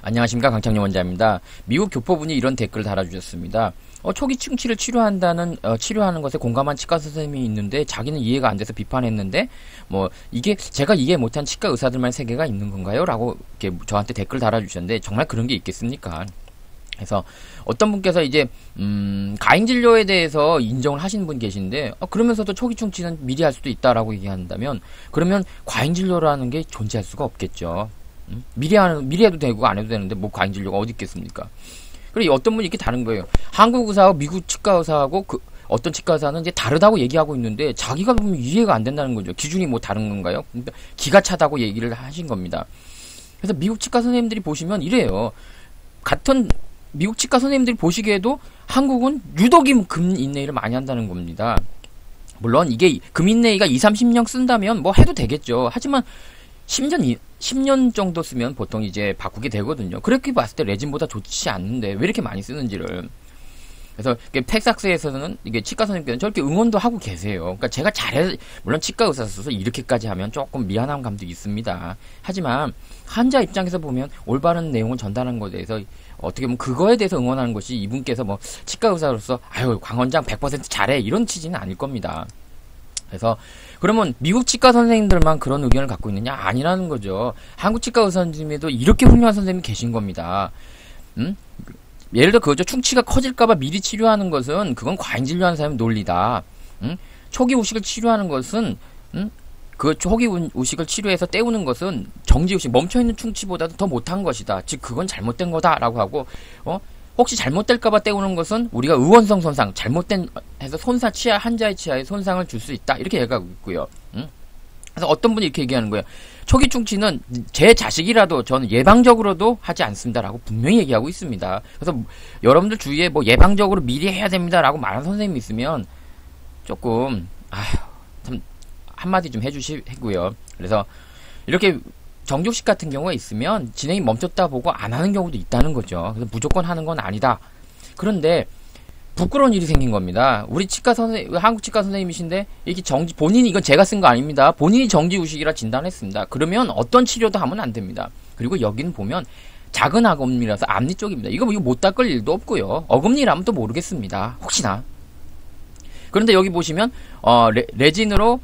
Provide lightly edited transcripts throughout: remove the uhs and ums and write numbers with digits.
안녕하십니까, 강창용 원장입니다. 미국 교포분이 이런 댓글을 달아주셨습니다. 초기 충치를 치료하는 것에 공감한 치과 선생님이 있는데 자기는 이해가 안 돼서 비판했는데 이게 제가 이해 못한 치과 의사들만 세계가 있는 건가요? 라고 이렇게 저한테 댓글 달아주셨는데 정말 그런 게 있겠습니까? 그래서 어떤 분께서 이제 가행 진료에 대해서 인정을 하시는 분 계신데 그러면서도 초기 충치는 미리 할 수도 있다라고 얘기한다면 그러면 과잉 진료라는 게 존재할 수가 없겠죠. 미리 해도 되고 안 해도 되는데 뭐 과잉 진료가 어디 있겠습니까? 그리고 어떤 분이 이렇게 다른 거예요. 한국 의사하고 미국 치과 의사하고 어떤 치과 의사는 이제 다르다고 얘기하고 있는데 자기가 보면 이해가 안 된다는 거죠. 기준이 뭐 다른 건가요? 기가 차다고 얘기를 하신 겁니다. 그래서 미국 치과 선생님들이 보시면 이래요. 같은 미국 치과 선생님들이 보시기에도 한국은 유독이 금인내의를 많이 한다는 겁니다. 물론 이게 금인내의가 20-30년 쓴다면 뭐 해도 되겠죠. 하지만 10년 정도 쓰면 보통 이제 바꾸게 되거든요. 그렇게 봤을 때 레진보다 좋지 않는데 왜 이렇게 많이 쓰는지를. 그래서 텍사스에서는 이게 치과 선생님께서는 저렇게 응원도 하고 계세요. 그러니까 제가 물론 치과 의사로서 이렇게까지 하면 조금 미안한 감도 있습니다. 하지만 환자 입장에서 보면 올바른 내용을 전달하는 것에 대해서 어떻게 보면 그거에 대해서 응원하는 것이 이분께서 뭐 치과 의사로서 아유 광 원장 100% 잘해 이런 취지는 아닐 겁니다. 그래서 그러면 미국 치과 선생님들만 그런 의견을 갖고 있느냐? 아니라는 거죠. 한국 치과 의사님에도 이렇게 훌륭한 선생님이 계신 겁니다. 예를 들어 그거죠. 충치가 커질까봐 미리 치료하는 것은 그건 과잉 진료하는 사람의 논리다. 초기 우식을 치료하는 것은 그 초기 우식을 치료해서 때우는 것은 정지 우식, 멈춰있는 충치보다도 더 못한 것이다. 즉 그건 잘못된 거다라고 하고 혹시 잘못될까봐 때우는 것은 우리가 의원성 손상, 잘못된 해서 환자의 치아에 손상을 줄 수 있다. 이렇게 얘기하고 있고요. 그래서 어떤 분이 이렇게 얘기하는 거예요. 초기 충치는 제 자식이라도 저는 예방적으로도 하지 않습니다라고 분명히 얘기하고 있습니다. 그래서 여러분들 주위에 뭐 예방적으로 미리 해야 됩니다라고 말하는 선생님이 있으면 조금 참 한마디 좀 해주시고요. 그래서 이렇게 정지우식 같은 경우가 있으면 진행이 멈췄다 보고 안 하는 경우도 있다는 거죠. 그래서 무조건 하는 건 아니다. 그런데 부끄러운 일이 생긴 겁니다. 우리 한국 치과 선생님이신데 이게 본인이 이건 제가 쓴 거 아닙니다. 본인이 정지우식이라 진단했습니다. 그러면 어떤 치료도 하면 안 됩니다. 그리고 여기는 보면 작은 어금니라서 앞니 쪽입니다. 이거 못 닦을 일도 없고요. 어금니라면 또 모르겠습니다. 혹시나. 그런데 여기 보시면 레진으로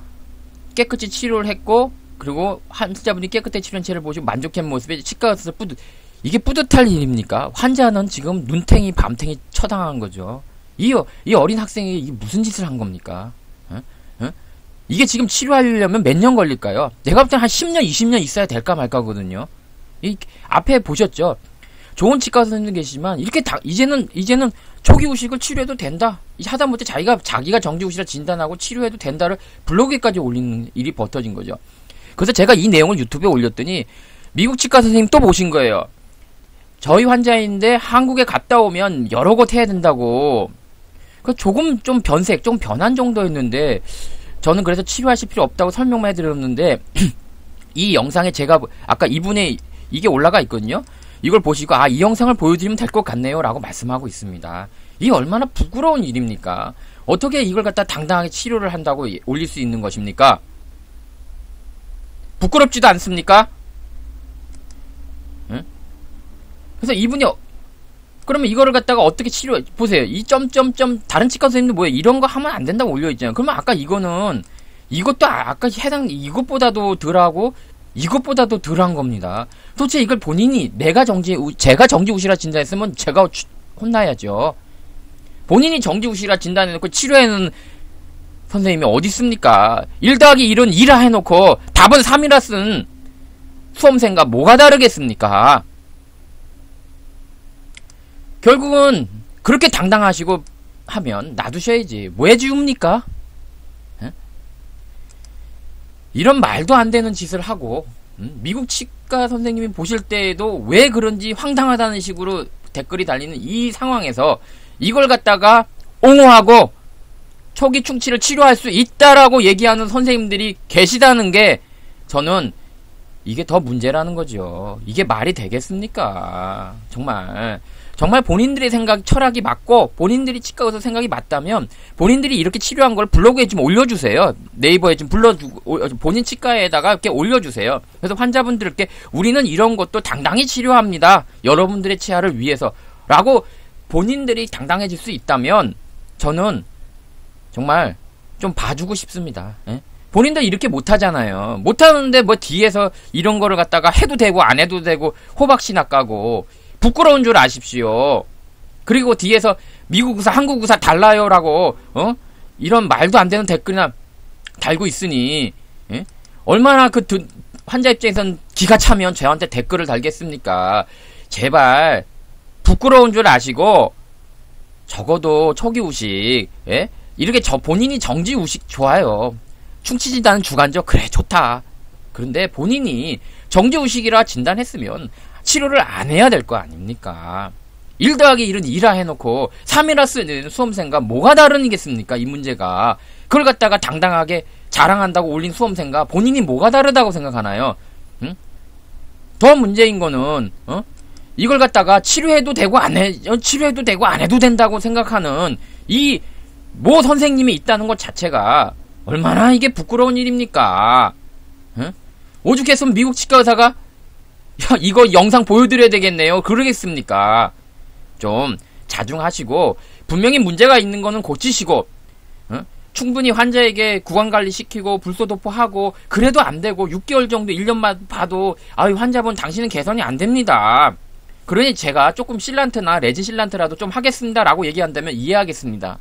깨끗이 치료를 했고 그리고 환자분이 깨끗하게 치료한 채를 보시고 만족한 모습에 치과 가서 이게 뿌듯할 일입니까? 환자는 지금 눈탱이 밤탱이 처당한 거죠. 이 어린 학생이 이게 무슨 짓을 한 겁니까? 이게 지금 치료하려면 몇 년 걸릴까요? 내가 볼 때는 한 10년, 20년 있어야 될까 말까거든요. 이 앞에 보셨죠? 좋은 치과 선생님도 계시지만 이렇게 이제는 초기 우식을 치료해도 된다. 하다못해 자기가 정지 우식을 진단하고 치료해도 된다를 블로그에까지 올리는 일이 벌어진 거죠. 그래서 제가 이 내용을 유튜브에 올렸더니 미국 치과 선생님 또 보신 거예요. 저희 환자인데 한국에 갔다 오면 여러 곳 해야 된다고. 조금 좀 변한 정도였는데 저는 그래서 치료하실 필요 없다고 설명만 해드렸는데 이 영상에 제가 아까 이분의 이게 올라가 있거든요. 이걸 보시고 이 영상을 보여드리면 될 것 같네요 라고 말씀하고 있습니다. 이게 얼마나 부끄러운 일입니까? 어떻게 이걸 갖다 당당하게 치료를 한다고 올릴 수 있는 것입니까? 부끄럽지도 않습니까? 응? 그래서 이분이 그러면 이거를 갖다가 어떻게 보세요. 이 점점점 다른 치과 선생님도 뭐예요? 이런 거 하면 안 된다고 올려있잖아요. 그러면 아까 이것도 아까 이것보다도 덜하고 이것보다도 덜한 겁니다. 도대체 이걸 본인이 제가 정지우시라 진단했으면 제가 혼나야죠. 본인이 정지우시라 진단해놓고 치료해는 선생님이 어디 있습니까? 1+1은 2라 해놓고 답은 3이라 쓴 수험생과 뭐가 다르겠습니까? 결국은 그렇게 당당하시고 하면 놔두셔야지. 뭐 해지웁니까? 이런 말도 안 되는 짓을 하고 미국 치과 선생님이 보실 때에도 왜 그런지 황당하다는 식으로 댓글이 달리는 이 상황에서 이걸 갖다가 옹호하고 초기 충치를 치료할 수 있다라고 얘기하는 선생님들이 계시다는 게 저는 이게 더 문제라는 거죠. 이게 말이 되겠습니까? 정말 정말 본인들의 생각, 철학이 맞고 본인들이 치과 의사 생각이 맞다면 본인들이 이렇게 치료한 걸 블로그에 좀 올려주세요. 네이버에 좀 본인 치과에다가 이렇게 올려주세요. 그래서 환자분들께 우리는 이런 것도 당당히 치료합니다. 여러분들의 치아를 위해서 라고 본인들이 당당해질 수 있다면 저는 정말 좀 봐주고 싶습니다. 예? 본인들 이렇게 못하잖아요. 못하는데 뭐 뒤에서 이런 거를 갖다가 해도 되고 안 해도 되고 호박씨나 까고 부끄러운 줄 아십시오. 그리고 뒤에서 미국 의사, 한국 의사 달라요라고 이런 말도 안 되는 댓글이나 달고 있으니 예? 얼마나 그 환자 입장에선 기가 차면 저한테 댓글을 달겠습니까? 제발 부끄러운 줄 아시고 적어도 초기 우식 예? 이렇게 본인이 정지 우식 좋아요. 충치지도 않은 주간적 그래 좋다. 그런데 본인이 정지 우식이라 진단했으면 치료를 안 해야 될 거 아닙니까? 1 더하기 1은 2라 해놓고 3이라 쓰는 수험생과 뭐가 다르겠습니까? 이 문제가. 그걸 갖다가 당당하게 자랑한다고 올린 수험생과 본인이 뭐가 다르다고 생각하나요? 응? 더 문제인 거는 이걸 갖다가 치료해도 되고 안 해도 된다고 생각하는 이 모 선생님이 있다는 것 자체가 얼마나 이게 부끄러운 일입니까? 응? 오죽했으면 미국 치과 의사가 야, 이거 영상 보여드려야 되겠네요. 그러겠습니까? 좀 자중하시고 분명히 문제가 있는 거는 고치시고 충분히 환자에게 구강관리 시키고 불소도포하고 그래도 안 되고 6개월 정도 1년만 봐도 아유 환자분 당신은 개선이 안 됩니다. 그러니 제가 조금 실란트나 레진 실란트라도 좀 하겠습니다 라고 얘기한다면 이해하겠습니다.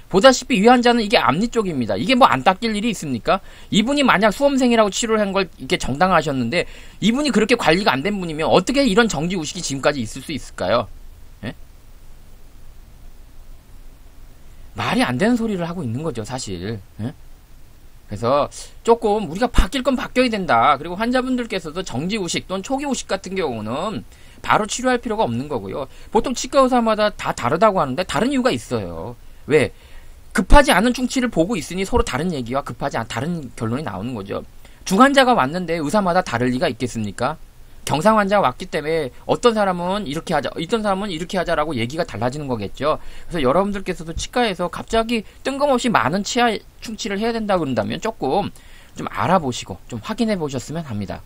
보다시피 이 환자는 이게 앞니 쪽입니다. 이게 뭐 안 닦일 일이 있습니까? 이분이 만약 수험생이라고 치료를 한 걸 이렇게 정당화하셨는데 이분이 그렇게 관리가 안 된 분이면 어떻게 이런 정지 우식이 지금까지 있을 수 있을까요? 예? 말이 안 되는 소리를 하고 있는 거죠, 사실. 예? 그래서 조금 우리가 바뀔 건 바뀌어야 된다. 그리고 환자분들께서도 정지 우식 또는 초기 우식 같은 경우는 바로 치료할 필요가 없는 거고요. 보통 치과 의사마다 다 다르다고 하는데 다른 이유가 있어요. 왜? 급하지 않은 충치를 보고 있으니 서로 다른 얘기와 다른 결론이 나오는 거죠. 중환자가 왔는데 의사마다 다를 리가 있겠습니까? 경상 환자가 왔기 때문에 어떤 사람은 이렇게 하자, 어떤 사람은 이렇게 하자라고 얘기가 달라지는 거겠죠. 그래서 여러분들께서도 치과에서 갑자기 뜬금없이 많은 치아 충치를 해야 된다 그런다면 조금 좀 알아보시고 좀 확인해 보셨으면 합니다.